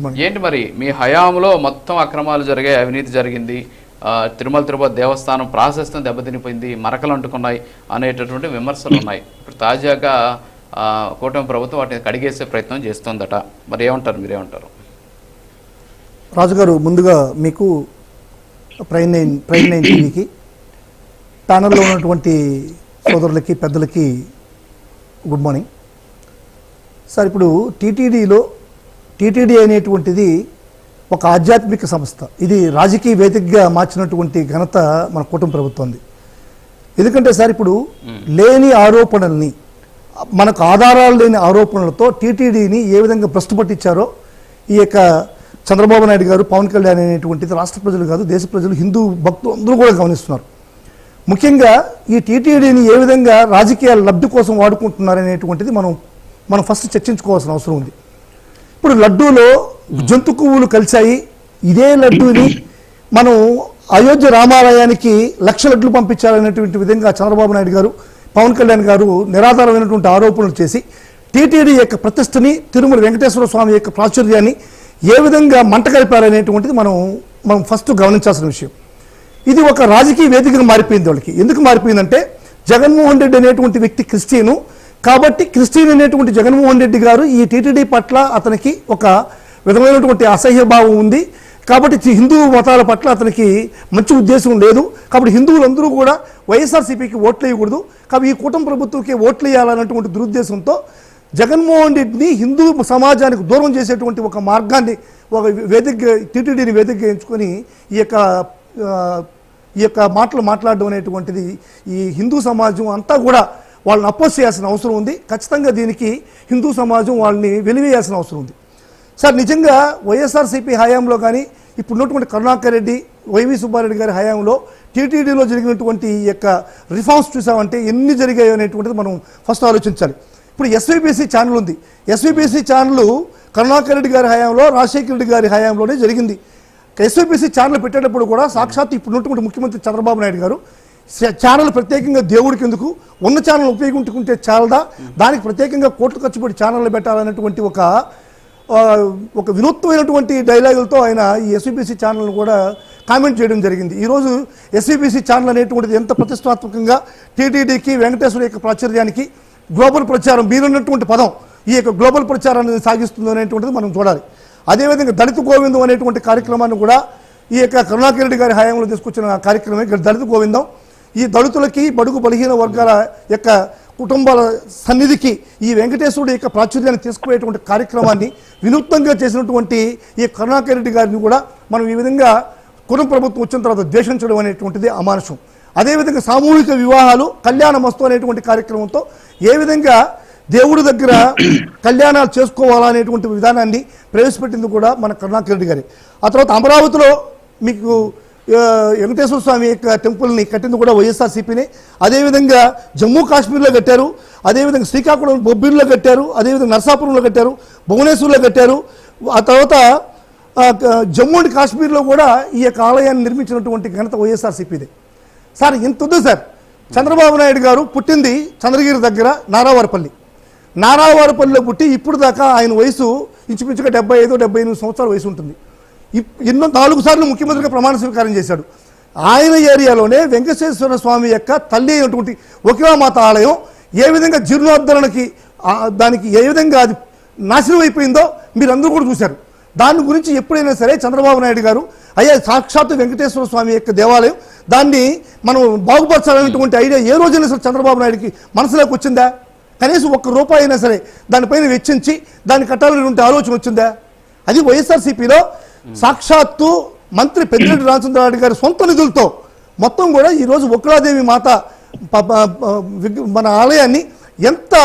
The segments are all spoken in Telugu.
ఏంటి మరి మీ హయాంలో మొత్తం అక్రమాలు జరిగాయి, అవినీతి జరిగింది, తిరుమల తిరుపతి దేవస్థానం ప్రాశస్త్యం దెబ్బతినిపోయింది, మరకలు అంటుకున్నాయి అనేటటువంటి విమర్శలు ఉన్నాయి. ఇప్పుడు తాజాగా కూటమి ప్రభుత్వం వాటిని కడిగేసే ప్రయత్నం చేస్తుందట. మరి ఏమంటారు, మీరేమంటారు? రాజుగారు, ముందుగా మీకు ప్రైమ్ నైన్ టీవీకి, ప్యానల్లో ఉన్నటువంటి సోదరులకి పెద్దలకి గుడ్ మార్నింగ్ సార్. ఇప్పుడు టీటీడీ అనేటువంటిది ఒక ఆధ్యాత్మిక సంస్థ. ఇది రాజకీయ వేదికగా మార్చినటువంటి ఘనత మన కూటమి ప్రభుత్వంది. ఎందుకంటే సార్, ఇప్పుడు లేని ఆరోపణల్ని, మనకు ఆధారాలు లేని ఆరోపణలతో టీటీడీని ఏ విధంగా భ్రష్టు పట్టించారో ఈ యొక్క చంద్రబాబు నాయుడు గారు, పవన్ కళ్యాణ్ అనేటువంటిది రాష్ట్ర ప్రజలు కాదు, దేశ ప్రజలు, హిందూ భక్తులు అందరూ కూడా గమనిస్తున్నారు. ముఖ్యంగా ఈ టీటీడీని ఏ విధంగా రాజకీయాల లబ్ధి కోసం వాడుకుంటున్నారు అనేటువంటిది మనం ఫస్ట్ చర్చించుకోవాల్సిన అవసరం ఉంది. ఇప్పుడు లడ్డూలో జంతు కొవ్వులు కలిశాయి. ఇదే లడ్డూని మనం అయోధ్య రామాలయానికి 1,00,000 లడ్లు పంపించాలనేటువంటి విధంగా చంద్రబాబు నాయుడు గారు, పవన్ కళ్యాణ్ గారు నిరాధారమైనటువంటి ఆరోపణలు చేసి టీటీడీ యొక్క ప్రతిష్టని, తిరుమల వెంకటేశ్వర స్వామి యొక్క ప్రాచుర్యాన్ని ఏ విధంగా మంట కలిపారనేటువంటిది మనం ఫస్ట్ గమనించాల్సిన విషయం. ఇది ఒక రాజకీయ వేదికగా మారిపోయింది వాళ్ళకి. ఎందుకు మారిపోయిందంటే, జగన్మోహన్ రెడ్డి అనేటువంటి వ్యక్తి క్రిస్టియను కాబట్టి, క్రిస్టియన్ అనేటువంటి జగన్మోహన్ రెడ్డి గారు ఈ టీటీడీ పట్ల అతనికి ఒక విధమైనటువంటి అసహ్యభావం ఉంది. కాబట్టి హిందూ మతాల పట్ల అతనికి మంచి ఉద్దేశం లేదు. కాబట్టి హిందువులందరూ కూడా వైఎస్ఆర్సీపీకి ఓట్లు వేయకూడదు, కాబట్టి ఈ కూటమి ప్రభుత్వంకి ఓట్లు వేయాలన్నటువంటి దురుద్దేశంతో జగన్మోహన్ రెడ్డిని హిందూ సమాజానికి దూరం చేసేటువంటి ఒక మార్గాన్ని, ఒక వేదిక, టీటీడీని వేదికగా ఎంచుకొని ఈ యొక్క మాటలు మాట్లాడడం అనేటువంటిది ఈ హిందూ సమాజం అంతా కూడా వాళ్ళని అపోజ్ చేయాల్సిన అవసరం ఉంది. ఖచ్చితంగా దీనికి హిందూ సమాజం వాళ్ళని వెలివేయాల్సిన అవసరం ఉంది. సార్, నిజంగా వైఎస్ఆర్సీపీ హయాంలో కానీ, ఇప్పుడు ఉన్నటువంటి కరుణాకర్ రెడ్డి, వైవి సుబ్బారెడ్డి గారి హయాంలో టీటీడీలో జరిగినటువంటి ఈ యొక్క రిఫార్మ్స్ చూసామంటే ఎన్ని జరిగాయో అనేటువంటిది మనం ఫస్ట్ ఆలోచించాలి. ఇప్పుడు ఎస్వీబీసీ ఛానల్ ఉంది. ఎస్వీబీసీ ఛానల్ కరుణాకర్ రెడ్డి గారి హయాంలో, రాజశేఖర రెడ్డి గారి హయాంలోనే జరిగింది. ఎస్వీబీసీ ఛానల్ పెట్టేటప్పుడు కూడా సాక్షాత్ ఇప్పుడు ఉన్నటువంటి ముఖ్యమంత్రి చంద్రబాబు నాయుడు గారు ఛానల్ ప్రత్యేకంగా దేవుడికి ఎందుకు, ఉన్న ఛానల్ ఉపయోగించుకుంటే చాలదా, దానికి ప్రత్యేకంగా కోట్లు ఖర్చు పెట్టి ఛానళ్ళు పెట్టాలనేటువంటి ఒక వినూత్నమైనటువంటి డైలాగులతో ఆయన ఈ ఎస్వీబీసీ ఛానల్ను కూడా కామెంట్ చేయడం జరిగింది. ఈరోజు ఎస్వీబీసీ ఛానల్ అనేటువంటిది ఎంత ప్రతిష్టాత్మకంగా టీటీడీకి, వెంకటేశ్వర యొక్క ప్రాచుర్యానికి గ్లోబల్ ప్రచారం, మీరున్నటువంటి పదం, ఈ యొక్క గ్లోబల్ ప్రచారాన్ని సాగిస్తుందో అనేటువంటిది మనం చూడాలి. అదేవిధంగా దళిత గోవిందం అనేటువంటి కార్యక్రమాన్ని కూడా ఈ యొక్క కరుణాకర్ రెడ్డి గారి హయాంలో తీసుకొచ్చిన కార్యక్రమం దళిత గోవిందం. ఈ దళితులకి, బడుగు బలహీన వర్గాల యొక్క కుటుంబాల సన్నిధికి ఈ వెంకటేశ్వరుడు యొక్క ప్రాచుర్యాన్ని తీసుకుపోయేటువంటి కార్యక్రమాన్ని వినూత్నంగా చేసినటువంటి ఈ కరుణాకర్ రెడ్డి గారిని కూడా మనం ఈ విధంగా కూటమి ప్రభుత్వం వచ్చిన తర్వాత ద్వేషించడం అనేటువంటిది అమానుషం. అదేవిధంగా సామూహిక వివాహాలు, కళ్యాణమస్తు అనేటువంటి కార్యక్రమంతో ఏ విధంగా దేవుడి దగ్గర కళ్యాణాలు చేసుకోవాలనేటువంటి విధానాన్ని ప్రవేశపెట్టింది కూడా మన కరుణాకర్ రెడ్డి గారి. ఆ తర్వాత అమరావతిలో మీకు వెంకటేశ్వర స్వామి యొక్క టెంపుల్ని కట్టింది కూడా వైఎస్ఆర్సీపీనే. అదేవిధంగా జమ్మూ కాశ్మీర్లో కట్టారు, అదేవిధంగా శ్రీకాకుళం బొబ్బిలిలో కట్టారు, అదేవిధంగా నర్సాపురంలో కట్టారు, భువనేశ్వర్లో కట్టారు. ఆ తర్వాత జమ్మూ అండ్ కాశ్మీర్లో కూడా ఈ యొక్క ఆలయాన్ని నిర్మించినటువంటి ఘనత వైఎస్ఆర్సీపీదే. సార్, ఇంత ఉంది సార్. చంద్రబాబు నాయుడు గారు పుట్టింది చంద్రగిరి దగ్గర నారావారపల్లిలో పుట్టి ఇప్పుడు దాకా ఆయన వయసు ఇంచుమించుగా 75-78 సంవత్సరాల వయసు ఉంటుంది. ఎన్నో 4 సార్లు ముఖ్యమంత్రిగా ప్రమాణ స్వీకారం చేశాడు. ఆయన ఏరియాలోనే వెంకటేశ్వర స్వామి యొక్క తల్లి అయినటువంటి ఒకిలామాత ఆలయం ఏ విధంగా జీర్ణోద్ధరణకి, దానికి ఏ విధంగా అది నాశనం అయిపోయిందో మీరందరూ కూడా చూశారు. దాని గురించి ఎప్పుడైనా సరే చంద్రబాబు నాయుడు గారు, అయ్యా సాక్షాత్తు వెంకటేశ్వర స్వామి యొక్క దేవాలయం, దాన్ని మనం బాగుపరచాలనేటువంటి ఐడియా ఏ రోజైనా సరే చంద్రబాబు నాయుడుకి మనసులోకి వచ్చిందా? కనీసం ₹1 అయినా సరే దానిపైన వెచ్చించి దాన్ని కట్టాలనేటువంటి ఆలోచన వచ్చిందా? అది వైఎస్ఆర్సీపీలో సాక్షాత్తు మంత్రి పెద్దిరెడ్డి రామచంద్రారెడ్డి గారి సొంత నిధులతో మొత్తం కూడా ఈరోజు ఉగ్రాదేవి మాత మన ఆలయాన్ని ఎంత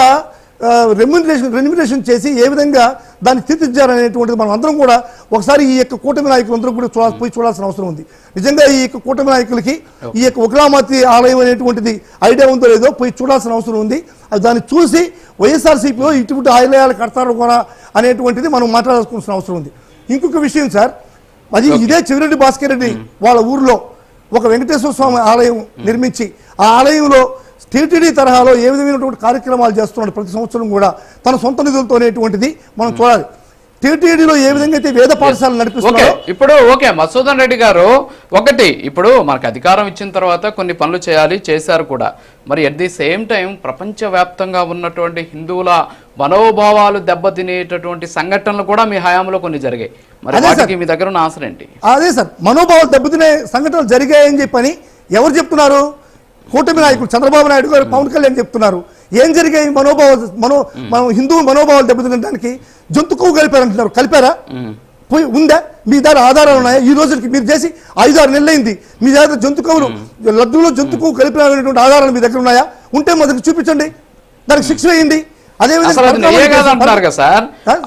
రెమ్యునరేషన్ చేసి ఏ విధంగా దాన్ని తీర్చిదిద్దారనేటువంటిది మనం అందరం కూడా ఒకసారి ఈ యొక్క కూటమి నాయకులందరూ కూడా పోయి చూడాల్సిన అవసరం ఉంది. నిజంగా ఈ యొక్క కూటమి నాయకులకి ఈ యొక్క ఉగ్రామాతి ఆలయం అనేటువంటిది ఐడియా ఉందో లేదో పోయి చూడాల్సిన అవసరం ఉంది. దాన్ని చూసి వైఎస్ఆర్సీపీలో ఇటువంటి ఆలయాలు కడతారు కూడా అనేటువంటిది మనం మాట్లాడాల్సిన అవసరం ఉంది. ఇంకొక విషయం సార్, అది ఇదే చెవిరెడ్డి భాస్కర్ రెడ్డి వాళ్ళ ఊర్లో ఒక వెంకటేశ్వర స్వామి ఆలయం నిర్మించి ఆ ఆలయంలో టీటీడీ తరహాలో ఏ విధమైనటువంటి కార్యక్రమాలు చేస్తున్నాడు ప్రతి సంవత్సరం కూడా తన సొంత నిధులతోనేటువంటిది మనం చూడాలి. టీటీడీలో ఏ విధంగా అయితే వేద పాఠశాలలు నడిపిస్తున్నారో ఇప్పుడు మధుసూదన్ రెడ్డి గారు ఇప్పుడు మనకు అధికారం ఇచ్చిన తర్వాత కొన్ని పనులు చేశారు కూడా. మరి అట్ ది సేమ్ టైం ప్రపంచవ్యాప్తంగా ఉన్నటువంటి హిందువుల మనోభావాలు దెబ్బతినేటటువంటి సంఘటనలు కూడా మీ హయాంలో కొన్ని జరిగాయి. మరి వాటికి మీ దగ్గర ఉన్న ఆన్సర్ ఏంటి? అదే సార్, మనోభావాలు దెబ్బతినే సంఘటనలు జరిగాయని చెప్పని ఎవరు చెప్తున్నారు? కూటమి నాయకులు చంద్రబాబు నాయుడు గారు, పవన్ కళ్యాణ్ చెప్తున్నారు. ఏం జరిగాయి? మనం హిందూ మనోభావాలు దెబ్బతినడానికి జంతు కొవ్వు కలిపారంటున్నారు. కలిపారా? ఉందా? మీ దగ్గర ఆధారాలు ఉన్నాయా? ఈ రోజుకి మీరు చేసి 5-6 నెలలైంది. మీ దగ్గర జంతు కొవ్వులు లడ్డూలో జంతు కొవ్వు కలిపినటువంటి ఆధారాలు మీ దగ్గర ఉన్నాయా? ఉంటే మొదటి చూపించండి, దానికి శిక్ష వేయండి.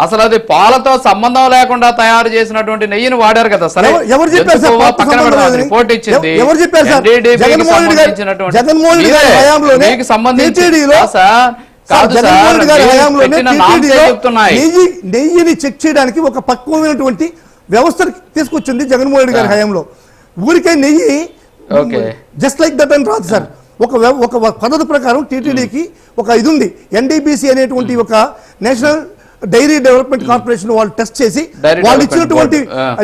అసలు అది పాలతో సంబంధం లేకుండా తయారు చేసినటువంటి నెయ్యిని వాడారు కదా సార్. ఎవరు చెప్పారు సార్? రిపోర్ట్ ఇచ్చింది ఎవరు చెప్పారు సార్? జగన్మోహన్ రెడ్డి గారి హయాంలోనే నెయ్యిని చెక్ చేయడానికి ఒక పక్వమైనటువంటి వ్యవస్థను తీసుకొచ్చింది జగన్మోహన్ రెడ్డి గారి హయాంలో. ఊరికే నెయ్యి జస్ట్ లైక్ దట్ అని రాదు సార్. ఒక పద్ధతి ప్రకారం టీటీడీకి ఒక ఇది ఉంది. ఎన్డీబీసీ అనేటువంటి ఒక నేషనల్ డైరీ డెవలప్మెంట్ కార్పొరేషన్ వాళ్ళు టెస్ట్ చేసి వాళ్ళు ఇచ్చినటువంటి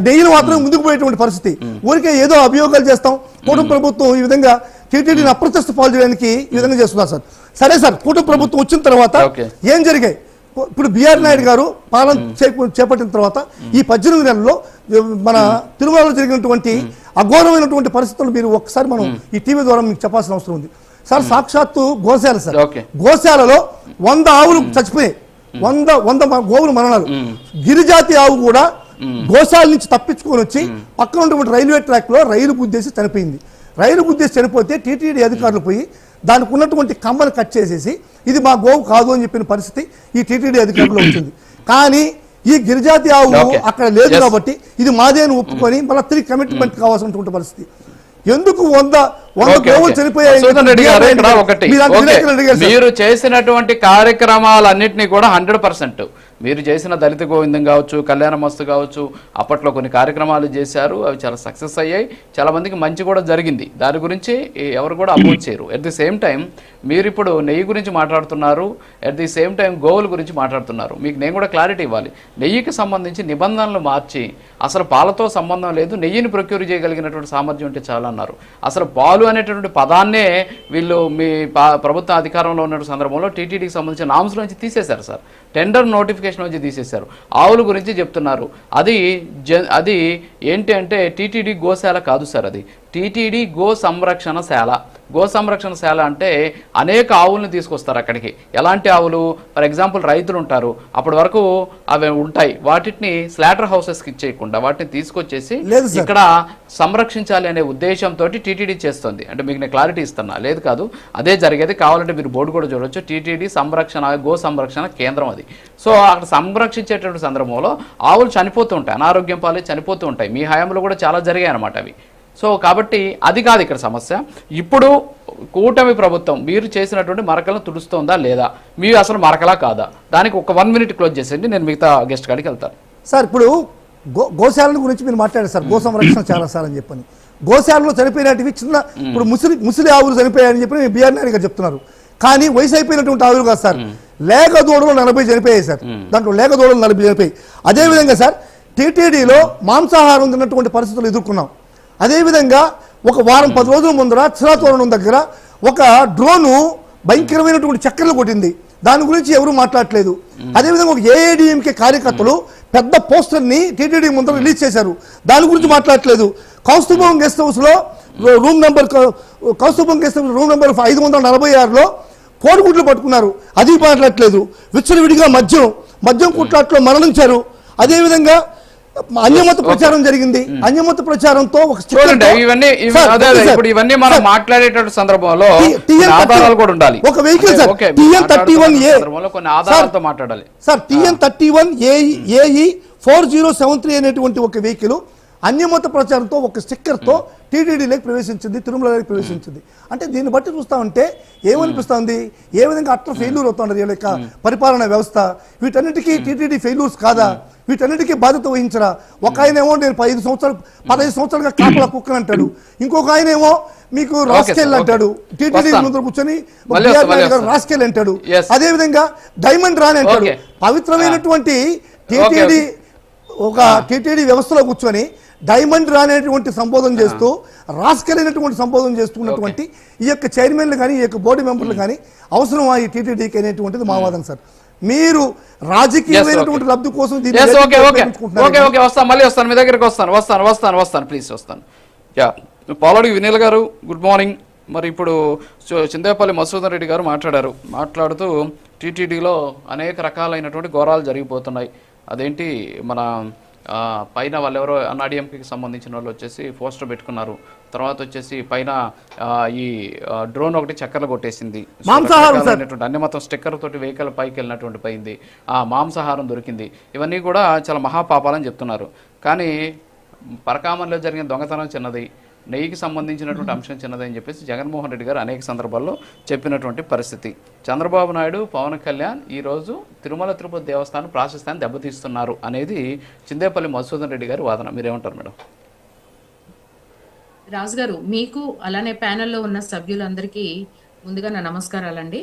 నెయ్యిని మాత్రం ముందుకు పోయేటువంటి పరిస్థితి. ఊరికే ఏదో అభియోగాలు చేస్తాం. కూటమి ప్రభుత్వం ఈ విధంగా టీటీడీని అప్రతిష్ట పాలు చేయడానికి ఈ విధంగా చేస్తున్నారు సార్. సరే సార్, కూటమి ప్రభుత్వం వచ్చిన తర్వాత ఏం జరిగాయి? ఇప్పుడు బిఆర్ నాయుడు గారు పాలన చేపట్టిన తర్వాత ఈ 18 నెలల్లో మన తిరుమలలో జరిగినటువంటి అఘోరమైనటువంటి పరిస్థితులు మీరు ఒకసారి మనం ఈ టీవీ ద్వారా మీకు చెప్పాల్సిన అవసరం ఉంది సార్. సాక్షాత్తు గోశాల సార్, గోశాలలో 100 ఆవులు చచ్చిపోయాయి. 100 గోవులు మరణాలు. గిరిజాతి ఆవు కూడా గోశాల నుంచి తప్పించుకొని వచ్చి పక్కన ఉన్నటువంటి రైల్వే ట్రాక్ లో రైలు గుద్దేసి చనిపోయింది. రైలు గుద్దేసి చనిపోతే టీటీడీ అధికారులు పోయి దానికి ఉన్నటువంటి కమ్మను కట్ చేసేసి ఇది మా గోవు కాదు అని చెప్పిన పరిస్థితి ఈ టీటీడీ అధికారులు వచ్చింది. కానీ ఈ గిరిజాతి ఆవు అక్కడ లేదు కాబట్టి ఇది మాదే అని ఒప్పుకొని మళ్ళీ తిరిగి కమిట్మెంట్ కావాల్సినటువంటి పరిస్థితి. ఎందుకు 100 గోవులు చనిపోయాయి? మీరు చేసినటువంటి కార్యక్రమాలన్నింటినీ కూడా 100% మీరు చేసిన దళిత గోవిందం కావచ్చు, కళ్యాణ మస్తు కావచ్చు, అప్పట్లో కొన్ని కార్యక్రమాలు చేశారు. అవి చాలా సక్సెస్ అయ్యాయి. చాలా మందికి మంచి కూడా జరిగింది. దాని గురించి ఎవరు కూడా అపోజ్ చేయరు. ఎట్ ది సేమ్ టైం మీరు ఇప్పుడు నెయ్యి గురించి మాట్లాడుతున్నారు, ఎట్ ది సేమ్ టైం గోవుల గురించి మాట్లాడుతున్నారు. మీకు నేను కూడా క్లారిటీ ఇవ్వాలి. నెయ్యికి సంబంధించి నిబంధనలు మార్చి అసలు పాలతో సంబంధం లేదు, నెయ్యిని ప్రొక్యూర్ చేయగలిగినటువంటి సామర్థ్యం ఉంటే చాలా అన్నారు. అసలు పాలు అనేటటువంటి పదాన్నే వీళ్ళు మీ ప్రభుత్వ అధికారంలో ఉన్న సందర్భంలో టీటీడీకి సంబంధించిన నామ్స్ నుంచి తీసేశారు సార్. టెండర్ నోటిఫికేషన్ నుంచి తీసేశారు. ఆవుల గురించి చెప్తున్నారు. అది ఏంటి అంటే టీటీడీ గోశాల కాదు సార్, అది టీటీడీ గో సంరక్షణశాల. గో సంరక్షణశాల అంటే అనేక ఆవులను తీసుకొస్తారు అక్కడికి. ఎలాంటి ఆవులు? ఫర్ ఎగ్జాంపుల్ రైతులు ఉంటారు, అప్పటి వరకు అవి ఉంటాయి. వాటిని స్లాటర్ హౌసెస్కి ఇచ్చేయకుండా వాటిని తీసుకొచ్చేసి ఇక్కడ సంరక్షించాలి అనే ఉద్దేశంతో టీటీడీ చేస్తుంది. అంటే మీకు నేను క్లారిటీ ఇస్తున్నా, లేదు కాదు అదే జరిగేది. కావాలంటే మీరు బోర్డు కూడా చూడవచ్చు, టీటీడీ సంరక్షణ గో సంరక్షణ కేంద్రం అది. సో అక్కడ సంరక్షించేటువంటి సందర్భంలో ఆవులు చనిపోతూ ఉంటాయి, అనారోగ్యం పాలే చనిపోతూ ఉంటాయి. మీ హయాంలో కూడా చాలా జరిగాయి అన్నమాట అవి. సో కాబట్టి అది కాదు ఇక్కడ సమస్య. ఇప్పుడు కూటమి ప్రభుత్వం మీరు చేసినటువంటి మరకలను తుడుస్తోందా లేదా? మీరు అసలు మరకలా కాదా? దానికి ఒక 1 minute క్లోజ్ చేసేయండి, నేను మిగతా గెస్ట్ కాడికి వెళ్తాను సార్. ఇప్పుడు గోశాల గురించి మీరు మాట్లాడారు సార్, గో సంరక్షణ చాలా సార్ అని చెప్పని. గోశాలలో చనిపోయినవి చిన్న ఇప్పుడు ముసలి ఆవులు చనిపోయాయని చెప్పి బిఆర్ నాయుడు గారు చెప్తున్నారు. కానీ వయసు అయిపోయినటువంటి ఆవులు కాదు సార్, లేక దూడలు 40 చనిపోయాయి సార్. దాంట్లో లేక దూడలు 40 చనిపోయాయి. అదేవిధంగా సార్ టీటీడీలో మాంసాహారం తిన్నటువంటి పరిస్థితులు ఎదుర్కొన్నాం. అదేవిధంగా ఒక వారం 10 రోజుల ముందర చిరాతోరణం దగ్గర ఒక డ్రోను భయంకరమైనటువంటి చక్కర్లు కొట్టింది. దాని గురించి ఎవరు మాట్లాడలేదు. అదేవిధంగా ఒక ఏఐడిఎంకే కార్యకర్తలు పెద్ద పోస్టర్ని టీటీడీ ముందర రిలీజ్ చేశారు. దాని గురించి మాట్లాడలేదు. కౌస్తుభం గెస్ట్ హౌస్లో రూమ్ నెంబర్ 546లో కోడిగుడ్లు పట్టుకున్నారు, అది మాట్లాడలేదు. విచ్చలవిడిగా మద్యం కుట్లాట్లో మరణించారు. అదేవిధంగా అన్యమత ప్రచారం జరిగింది. అన్యమత ప్రచారంతో ఒక ఒక వెహికల్ సార్ TN31 AE 4073 అనేటువంటి ఒక వెహికల్ అన్యమత ప్రచారంతో ఒక స్టిక్కర్తో టీటీడీలోకి ప్రవేశించింది, తిరుమలలోకి ప్రవేశించింది. అంటే దీన్ని బట్టి చూస్తా ఉంటే ఏమనిపిస్తుంది? ఏ విధంగా అట్లా ఫెయిల్యూర్ అవుతుంది వీళ్ళ యొక్క పరిపాలనా వ్యవస్థ. వీటన్నిటికీ టీటీడీ ఫెయిల్యూర్స్ కాదా? వీటన్నిటికీ బాధ్యత వహించరా? ఒక ఆయనేమో నేను 15 సంవత్సరాలుగా కాపలా కుక్కని అంటాడు, ఇంకొక ఆయనేమో మీకు రాస్కెల్ అంటాడు. టీటీడీ ముందు కూర్చొని రాస్కెల్ అంటాడు. అదేవిధంగా డైమండ్ రాని అంటాడు. పవిత్రమైనటువంటి టీటీడీ ఒక టీటీడీ వ్యవస్థలో కూర్చొని డైమండ్ రానేటువంటి సంబోధన చేస్తూ రాసుకెళ్ళినటువంటి సంబోధన చేస్తున్నటువంటి ఈ యొక్క చైర్మన్లు కానీ ఈ యొక్క బోర్డు మెంబర్లు కానీ అవసరమా ఈ టీటీడీకి అనేటువంటిది మా వాదన సార్. మీరు రాజకీయమైనటువంటి లబ్ధి కోసం వస్తాను, మళ్ళీ వస్తాను, మీ దగ్గరికి వస్తాను ప్లీజ్ వస్తాను. యా, పాలడి వినీల్ గారు గుడ్ మార్నింగ్. మరి ఇప్పుడు చిందేపల్లి మధుసూదన్ రెడ్డి గారు మాట్లాడుతూ టీటీడీలో అనేక రకాలైనటువంటి ఘోరాలు జరిగిపోతున్నాయి. అదేంటి మన పైన వాళ్ళెవరో అన్నాడీఎంపీకి సంబంధించిన వాళ్ళు వచ్చేసి పోస్టర్ పెట్టుకున్నారు, తర్వాత వచ్చేసి పైన ఈ డ్రోన్ ఒకటి చక్కర్లు కొట్టేసింది, అన్ని మొత్తం స్టిక్కర్ తోటి వెహికల్ పైకి వెళ్ళినటువంటి పోయింది, మాంసాహారం దొరికింది. ఇవన్నీ కూడా చాలా మహాపాపాలని చెప్తున్నారు. కానీ పరకామన్లో జరిగిన దొంగతనం చిన్నది, నెయ్యికి సంబంధించినటువంటి అంశం చిన్నది అని చెప్పేసి జగన్మోహన్ రెడ్డి గారు అనేక సందర్భాల్లో చెప్పినటువంటి పరిస్థితి. చంద్రబాబు నాయుడు, పవన్ కళ్యాణ్ ఈరోజు తిరుమల తిరుపతి దేవస్థానం ప్రాశస్త్యాన్ని దెబ్బతీస్తున్నారు అనేది చిందేపల్లి మధుసూదన్ రెడ్డి గారి వాదన. మీరేమంటారు మేడం? రాజు గారు, మీకు అలానే ప్యానెల్లో ఉన్న సభ్యులందరికీ ముందుగా నా నమస్కారాలండి.